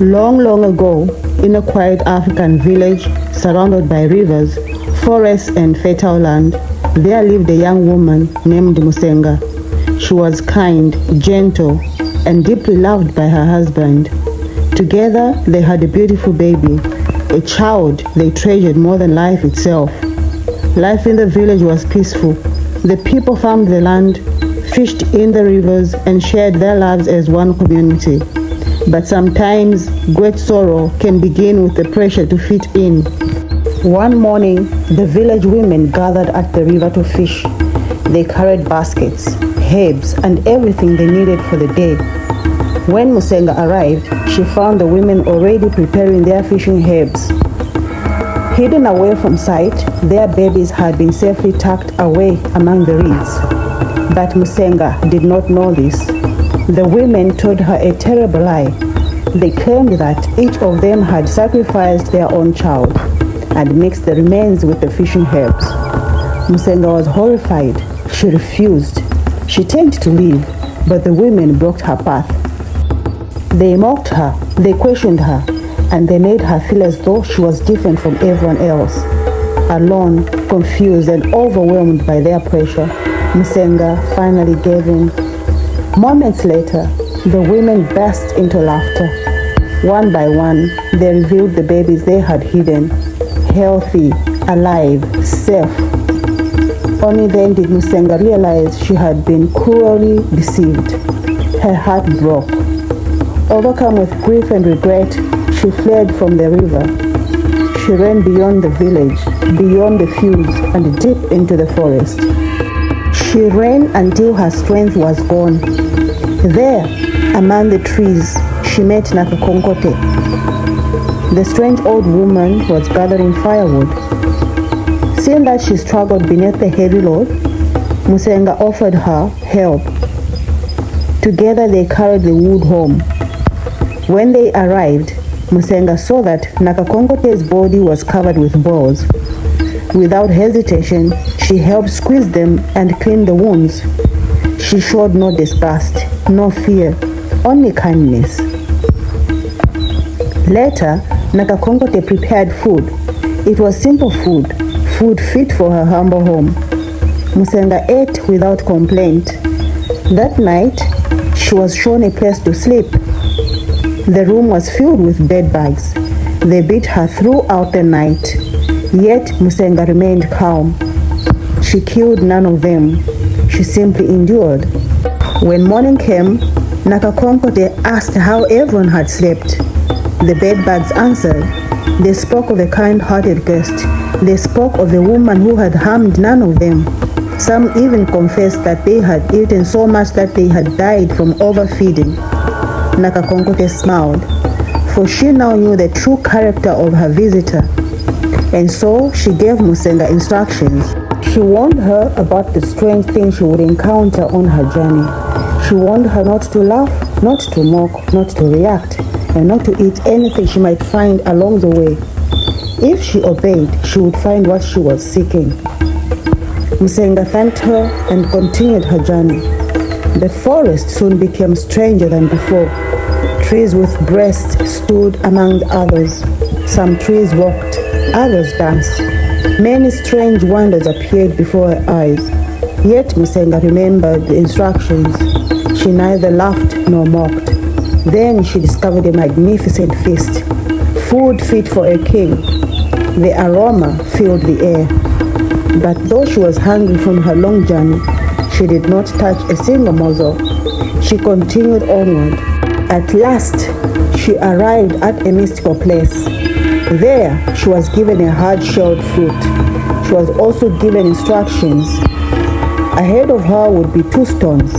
Long, long ago, in a quiet African village surrounded by rivers, forests and fertile land, there lived a young woman named Musenga. She was kind, gentle, and deeply loved by her husband. Together, they had a beautiful baby, a child they treasured more than life itself. Life in the village was peaceful. The people farmed the land, fished in the rivers, and shared their lives as one community. But sometimes great sorrow can begin with the pressure to fit in. One morning, the village women gathered at the river to fish. They carried baskets, herbs, and everything they needed for the day. When Musenga arrived, she found the women already preparing their fishing herbs. Hidden away from sight, their babies had been safely tucked away among the reeds. But Musenga did not know this. The women told her a terrible lie. They claimed that each of them had sacrificed their own child and mixed the remains with the fishing herbs. Musenga was horrified. She refused. She turned to leave, but the women blocked her path. They mocked her, they questioned her, and they made her feel as though she was different from everyone else. Alone, confused, and overwhelmed by their pressure, Musenga finally gave in. Moments later, the women burst into laughter. One by one, they revealed the babies they had hidden, healthy, alive, safe. Only then did Musenga realize she had been cruelly deceived. Her heart broke. Overcome with grief and regret, she fled from the river. She ran beyond the village, beyond the fields, and deep into the forest. She ran until her strength was gone. There, among the trees, she met Nakakonkonte. The strange old woman was gathering firewood. Seeing that she struggled beneath the heavy load, Musenga offered her help. Together they carried the wood home. When they arrived, Musenga saw that Nakakonkonte's body was covered with boils. Without hesitation, she helped squeeze them and clean the wounds. She showed no disgust, no fear, only kindness. Later, Nakakonkonte prepared food. It was simple food fit for her humble home. Musenga ate without complaint. That night, she was shown a place to sleep. The room was filled with bed bugs. They beat her throughout the night. Yet Musenga remained calm. She killed none of them. She simply endured. When morning came, Nakakonkonte asked how everyone had slept. The bedbugs answered. They spoke of a kind-hearted guest. They spoke of a woman who had harmed none of them. Some even confessed that they had eaten so much that they had died from overfeeding. Nakakonkonte smiled, for she now knew the true character of her visitor. And so she gave Musenga instructions. She warned her about the strange things she would encounter on her journey. She warned her not to laugh, not to mock, not to react, and not to eat anything she might find along the way. If she obeyed, she would find what she was seeking. Musenga thanked her and continued her journey. The forest soon became stranger than before. Trees with breasts stood among the others. Some trees walked, others danced. Many strange wonders appeared before her eyes. Yet Musenga remembered the instructions. She neither laughed nor mocked. Then she discovered a magnificent feast, food fit for a king. The aroma filled the air. But though she was hungry from her long journey, she did not touch a single morsel. She continued onward. At last, she arrived at a mystical place. There, she was given a hard-shelled fruit. She was also given instructions. Ahead of her would be 2 stones.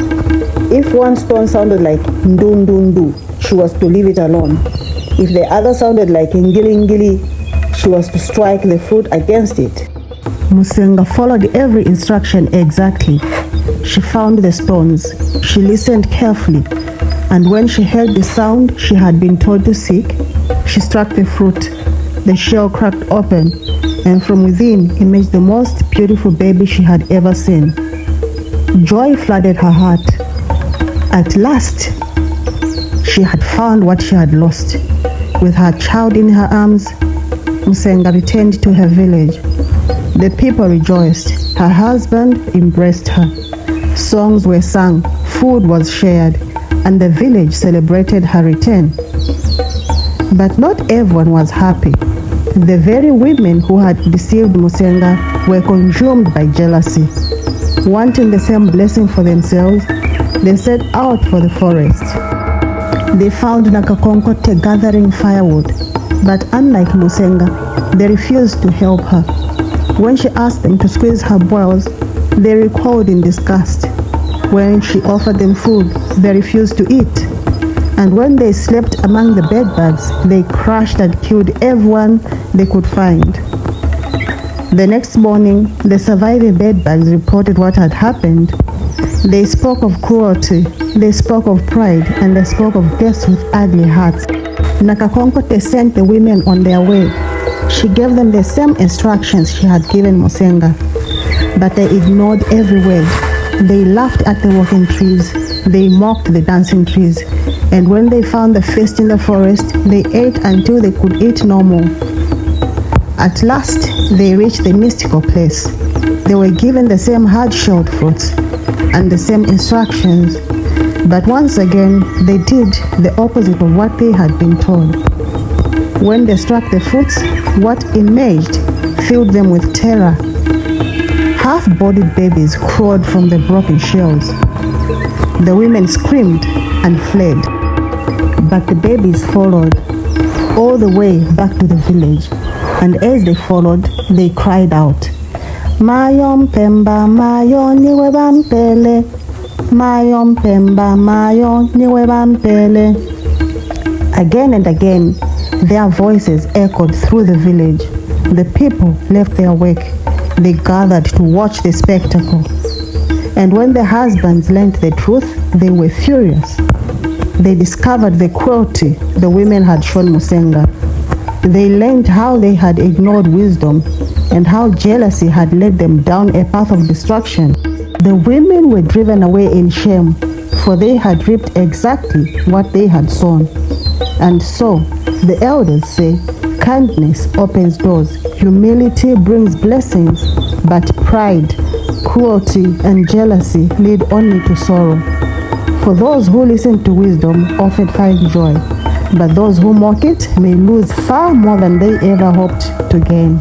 If one stone sounded like ndundundu, she was to leave it alone. If the other sounded like ngili, she was to strike the fruit against it. Musenga followed every instruction exactly. She found the stones. She listened carefully. And when she heard the sound she had been told to seek, she struck the fruit. The shell cracked open, and from within emerged the most beautiful baby she had ever seen. Joy flooded her heart. At last, she had found what she had lost. With her child in her arms, Musenga returned to her village. The people rejoiced. Her husband embraced her. Songs were sung, food was shared, and the village celebrated her return. But not everyone was happy. The very women who had deceived Musenga were consumed by jealousy. Wanting the same blessing for themselves, they set out for the forest. They found Nakakonkonte gathering firewood, but unlike Musenga, they refused to help her. When she asked them to squeeze her boils, they recoiled in disgust. When she offered them food, they refused to eat. And when they slept among the bedbugs, they crushed and killed everyone they could find. The next morning, the surviving bedbugs reported what had happened. They spoke of cruelty, they spoke of pride, and they spoke of guests with ugly hearts. Nakakonkonte sent the women on their way. She gave them the same instructions she had given Musenga, but they ignored every word. They laughed at the walking trees, they mocked the dancing trees, and when they found the feast in the forest, they ate until they could eat no more. At last, they reached the mystical place. They were given the same hard-shelled fruits and the same instructions, but once again, they did the opposite of what they had been told. When they struck the fruits, what emerged filled them with terror. Half-bodied babies crawled from the broken shells. The women screamed and fled, but the babies followed all the way back to the village, and as they followed, they cried out, "Mayo mpemba, mayo niwe bampele, mayo mpemba, mayo niwe bampele." Again and again, their voices echoed through the village. The people left their work. They gathered to watch the spectacle. And when the husbands learned the truth, they were furious. They discovered the cruelty the women had shown Musenga. They learned how they had ignored wisdom and how jealousy had led them down a path of destruction. The women were driven away in shame, for they had reaped exactly what they had sown. And so, the elders say, kindness opens doors, humility brings blessings, but pride, cruelty, and jealousy lead only to sorrow. For those who listen to wisdom often find joy, but those who mock it may lose far more than they ever hoped to gain.